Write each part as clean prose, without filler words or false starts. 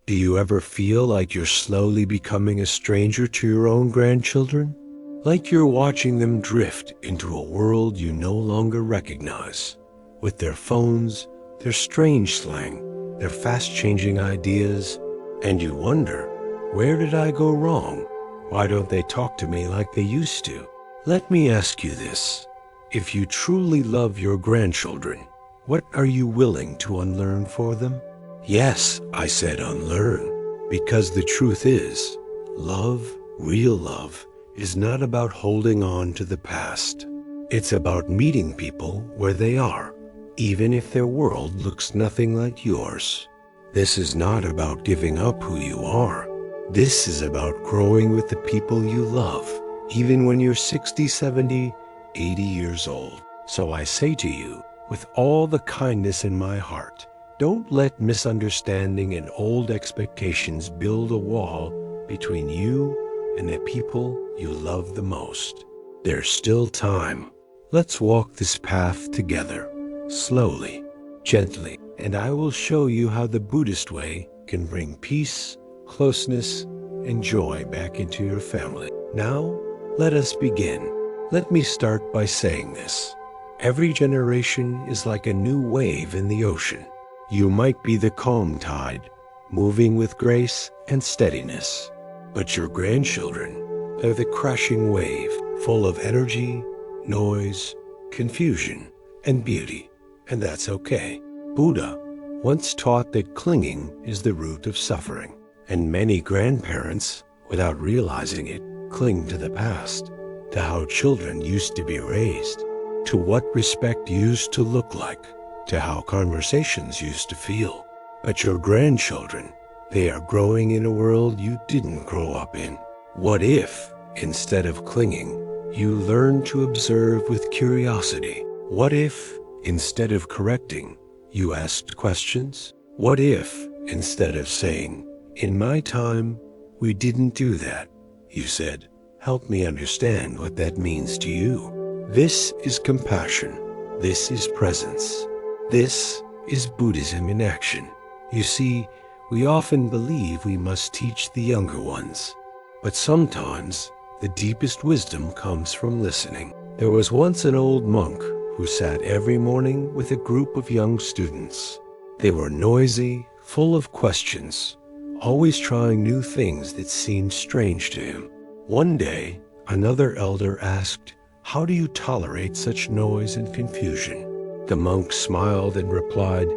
Do you ever feel like you're slowly becoming a stranger to your own grandchildren? Like you're watching them drift into a world you no longer recognize, with their phones, their strange slang, their fast-changing ideas, and you wonder, where did I go wrong? Why don't they talk to me like they used to? Let me ask you this. If you truly love your grandchildren, what are you willing to unlearn for them? Yes, I said unlearn, because the truth is, love, real love, is not about holding on to the past. It's about meeting people where they are, even if their world looks nothing like yours. This is not about giving up who you are. This is about growing with the people you love, even when you're 60, 70, 80 years old. So I say to you, with all the kindness in my heart, don't let misunderstanding and old expectations build a wall between you and the people you love the most. There's still time. Let's walk this path together, slowly, gently, and I will show you how the Buddhist way can bring peace, closeness, and joy back into your family. Now, let us begin. Let me start by saying this. Every generation is like a new wave in the ocean. You might be the calm tide, moving with grace and steadiness. But your grandchildren are the crashing wave, full of energy, noise, confusion, and beauty. And that's okay. Buddha once taught that clinging is the root of suffering. And many grandparents, without realizing it, cling to the past, to how children used to be raised, to what respect used to look like, to how conversations used to feel. But your grandchildren, they are growing in a world you didn't grow up in. What if, instead of clinging, you learned to observe with curiosity? What if, instead of correcting, you asked questions? What if, instead of saying, "In my time, we didn't do that," you said, "Help me understand what that means to you"? This is compassion. This is presence. This is Buddhism in action. You see, we often believe we must teach the younger ones, but sometimes the deepest wisdom comes from listening. There was once an old monk who sat every morning with a group of young students. They were noisy, full of questions, always trying new things that seemed strange to him. One day, another elder asked, "How do you tolerate such noise and confusion?" The monk smiled and replied,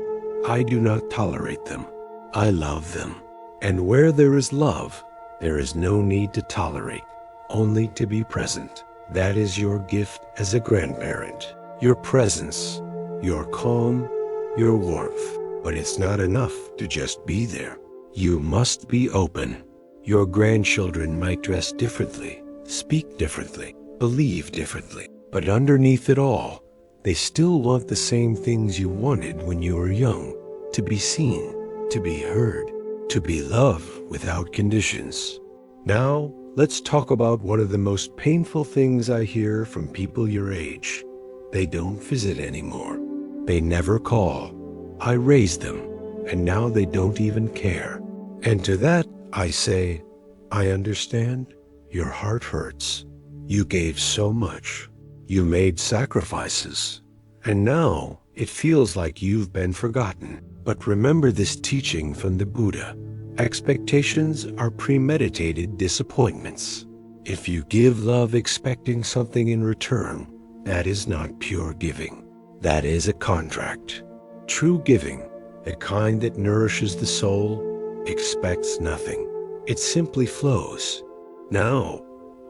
"I do not tolerate them. I love them. And where there is love, there is no need to tolerate, only to be present. That is your gift as a grandparent. Your presence, your calm, your warmth. But it's not enough to just be there. You must be open. Your grandchildren might dress differently, speak differently, believe differently, but underneath it all, they still want the same things you wanted when you were young: to be seen, to be heard, to be loved without conditions. Now, let's talk about one of the most painful things I hear from people your age. They don't visit anymore. They never call. I raised them, and now they don't even care. And to that, I say, I understand. Your heart hurts. You gave so much. You made sacrifices. And now it feels like you've been forgotten. But remember this teaching from the Buddha. Expectations are premeditated disappointments. If you give love expecting something in return, that is not pure giving. That is a contract. True giving, the kind that nourishes the soul, expects nothing. It simply flows. Now,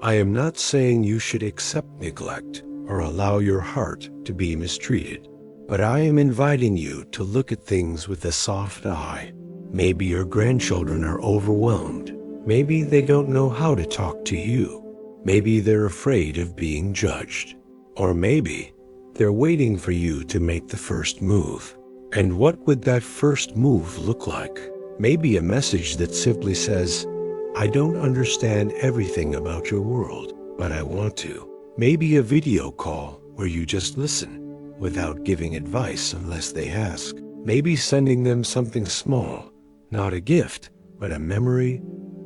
I am not saying you should accept neglect or allow your heart to be mistreated, but I am inviting you to look at things with a soft eye. Maybe your grandchildren are overwhelmed. Maybe they don't know how to talk to you. Maybe they're afraid of being judged. Or maybe they're waiting for you to make the first move. And what would that first move look like? Maybe a message that simply says, "I don't understand everything about your world, but I want to." Maybe a video call where you just listen without giving advice unless they ask. Maybe sending them something small, not a gift, but a memory,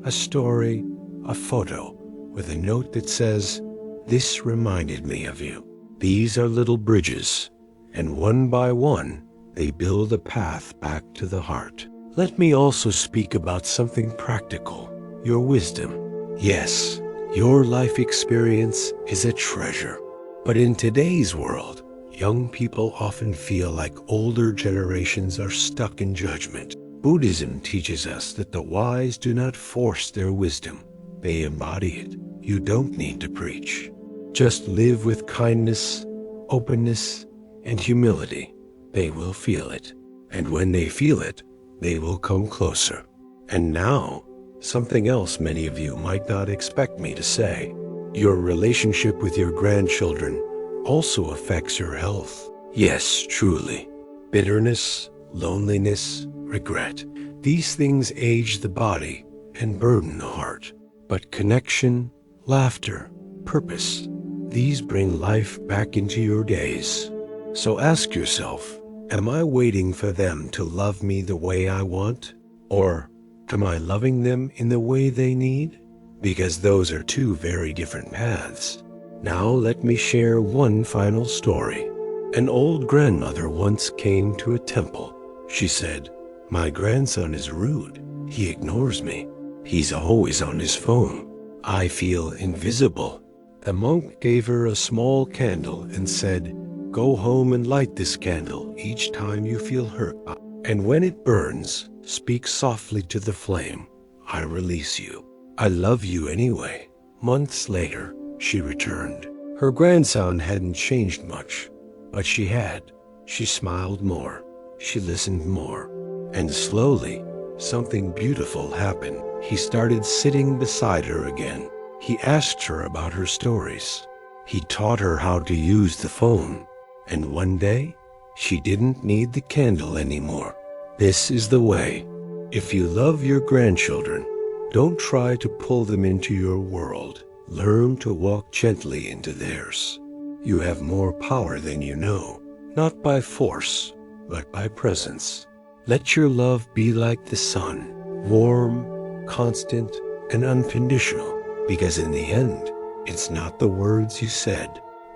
a story, a photo with a note that says, "This reminded me of you." These are little bridges, and one by one, they build a path back to the heart. Let me also speak about something practical, your wisdom. Yes, your life experience is a treasure. But in today's world, young people often feel like older generations are stuck in judgment. Buddhism teaches us that the wise do not force their wisdom. They embody it. You don't need to preach. Just live with kindness, openness, and humility. They will feel it. And when they feel it, they will come closer. And now, something else many of you might not expect me to say. Your relationship with your grandchildren also affects your health. Yes, truly. Bitterness, loneliness, regret. These things age the body and burden the heart. But connection, laughter, purpose, these bring life back into your days. So ask yourself, am I waiting for them to love me the way I want? Or am I loving them in the way they need? Because those are two very different paths. Now let me share one final story. An old grandmother once came to a temple. She said, "My grandson is rude. He ignores me. He's always on his phone. I feel invisible." The monk gave her a small candle and said, "Go home and light this candle each time you feel hurt. And when it burns, speak softly to the flame. I release you. I love you anyway." Months later, she returned. Her grandson hadn't changed much, but she had. She smiled more. She listened more. And slowly, something beautiful happened. He started sitting beside her again. He asked her about her stories. He taught her how to use the phone. And one day, she didn't need the candle anymore. This is the way. If you love your grandchildren, don't try to pull them into your world. Learn to walk gently into theirs. You have more power than you know, not by force, but by presence. Let your love be like the sun, warm, constant, and unconditional, because in the end, it's not the words you said,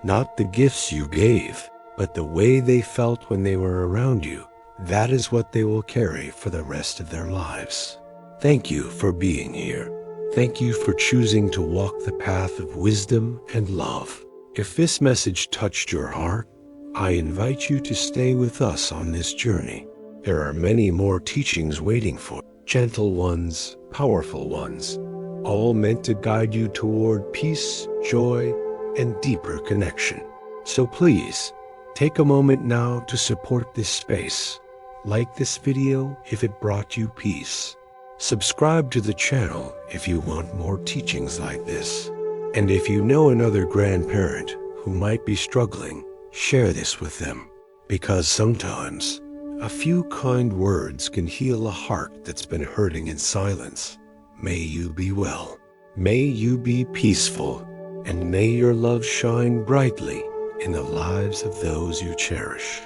not the gifts you gave, but the way they felt when they were around you. That is what they will carry for the rest of their lives. Thank you for being here. Thank you for choosing to walk the path of wisdom and love. If this message touched your heart, I invite you to stay with us on this journey. There are many more teachings waiting for you, gentle ones, powerful ones, all meant to guide you toward peace, joy, and deeper connection. So please, take a moment now to support this space. Like this video if it brought you peace. Subscribe to the channel if you want more teachings like this. And if you know another grandparent who might be struggling, share this with them. Because sometimes, a few kind words can heal a heart that's been hurting in silence. May you be well. May you be peaceful. And may your love shine brightly in the lives of those you cherish.